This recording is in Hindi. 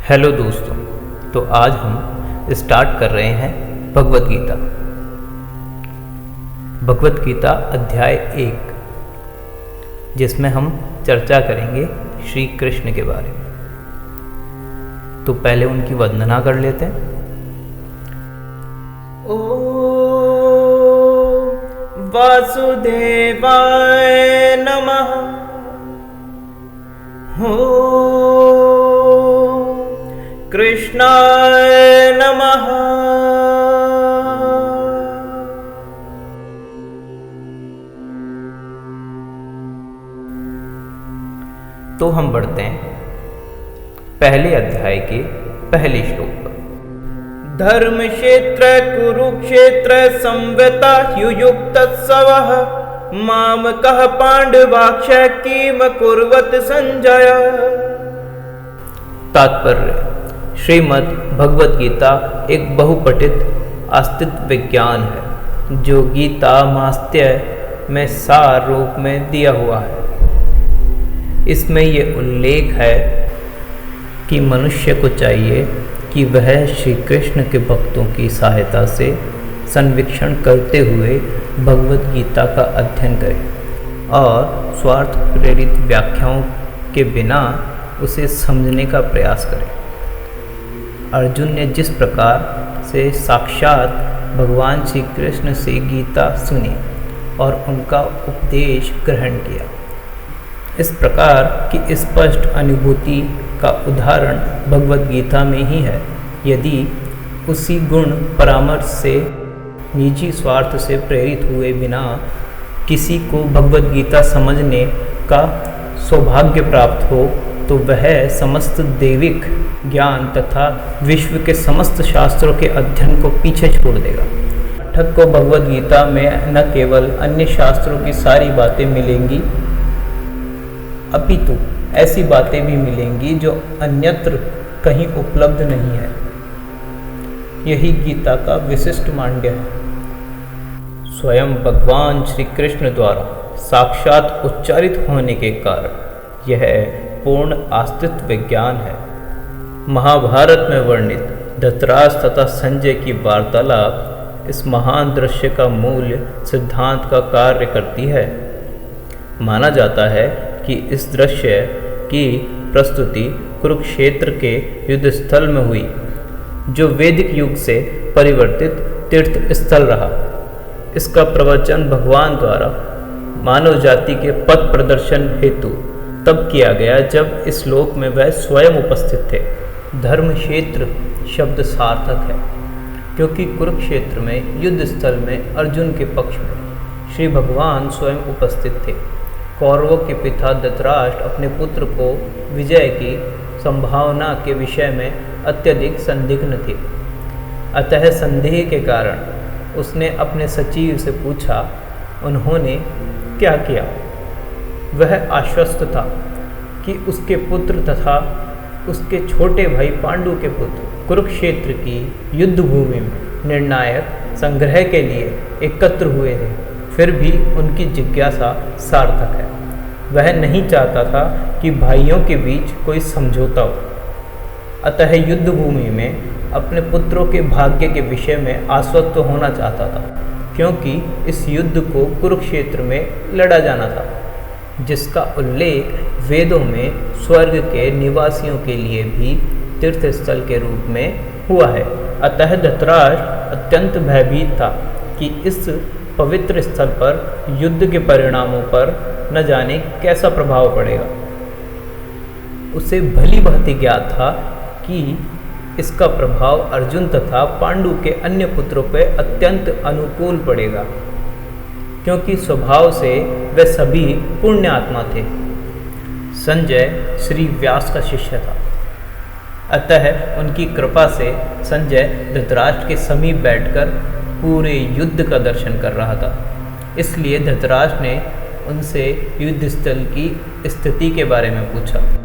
हेलो दोस्तों, तो आज हम स्टार्ट कर रहे हैं भगवत गीता। भगवत गीता अध्याय 1, जिसमें हम चर्चा करेंगे श्री कृष्ण के बारे में। तो पहले उनकी वंदना कर लेते हैं। ओ वासुदेवाय नमः। कृष्णाय नमः। तो हम बढ़ते हैं पहले अध्याय के पहले श्लोक पर। धर्म क्षेत्र कुरुक्षेत्र संवता युयुक्तस्सवः मामकः पांडवाक्ष किम कुर्वत संजय। तात्पर्य: श्रीमद् भगवत गीता एक बहुपठित आस्तिक विज्ञान है जो गीता मास्त्य में सार रूप में दिया हुआ है। इसमें ये उल्लेख है कि मनुष्य को चाहिए कि वह श्री कृष्ण के भक्तों की सहायता से संवीक्षण करते हुए भगवत गीता का अध्ययन करे और स्वार्थ प्रेरित व्याख्याओं के बिना उसे समझने का प्रयास करे। अर्जुन ने जिस प्रकार से साक्षात भगवान श्री कृष्ण से गीता सुनी और उनका उपदेश ग्रहण किया, इस प्रकार की स्पष्ट अनुभूति का उदाहरण भगवत गीता में ही है। यदि उसी गुण परामर्श से निजी स्वार्थ से प्रेरित हुए बिना किसी को भगवत गीता समझने का सौभाग्य प्राप्त हो तो वह समस्त दैविक ज्ञान तथा विश्व के समस्त शास्त्रों के अध्ययन को पीछे छोड़ देगा। पाठक को भगवत गीता में न केवल अन्य शास्त्रों की सारी बातें मिलेंगी, अपितु ऐसी बातें भी मिलेंगी जो अन्यत्र कहीं उपलब्ध नहीं है। यही गीता का विशिष्ट मांड्य है। स्वयं भगवान श्री कृष्ण द्वारा साक्षात उच्चारित होने के कारण यह पूर्ण आस्तिक विज्ञान है। महाभारत में वर्णित धृतराष्ट्र तथा संजय की वार्तालाप इस महान दृश्य का मूल सिद्धांत का कार्य करती है। माना जाता है कि इस दृश्य की प्रस्तुति कुरुक्षेत्र के युद्ध स्थल में हुई, जो वैदिक युग से परिवर्तित तीर्थ स्थल रहा। इसका प्रवचन भगवान द्वारा मानव जाति के पथ प्रदर्शन हेतु तब किया गया जब इस लोक में वह स्वयं उपस्थित थे। धर्म क्षेत्र शब्द सार्थक है क्योंकि कुरुक्षेत्र में युद्ध स्थल में अर्जुन के पक्ष में श्री भगवान स्वयं उपस्थित थे। कौरवों के पिता धृतराष्ट्र अपने पुत्र को विजय की संभावना के विषय में अत्यधिक संदिग्ध थे। अतः संदेह के कारण उसने अपने सचिव से पूछा। उन्होंने क्या किया? वह आश्वस्त था कि उसके पुत्र तथा उसके छोटे भाई पांडु के पुत्र कुरुक्षेत्र की युद्ध भूमि में निर्णायक संग्रह के लिए एकत्र हुए थे। फिर भी उनकी जिज्ञासा सार्थक है। वह नहीं चाहता था कि भाइयों के बीच कोई समझौता हो। अतः युद्ध भूमि में अपने पुत्रों के भाग्य के विषय में आश्वस्त होना चाहता था, क्योंकि इस युद्ध को कुरुक्षेत्र में लड़ा जाना था, जिसका उल्लेख वेदों में स्वर्ग के निवासियों के लिए भी तीर्थस्थल के रूप में हुआ है। अतः धृतराष्ट्र अत्यंत भयभीत था कि इस पवित्र स्थल पर युद्ध के परिणामों पर न जाने कैसा प्रभाव पड़ेगा। उसे भली भांति ज्ञात था कि इसका प्रभाव अर्जुन तथा पांडु के अन्य पुत्रों पर अत्यंत अनुकूल पड़ेगा, क्योंकि स्वभाव से वे सभी पुण्य आत्मा थे। संजय श्री व्यास का शिष्य था, अतः उनकी कृपा से संजय धृतराष्ट्र के समीप बैठकर पूरे युद्ध का दर्शन कर रहा था। इसलिए धृतराष्ट्र ने उनसे युद्ध स्थल की स्थिति के बारे में पूछा।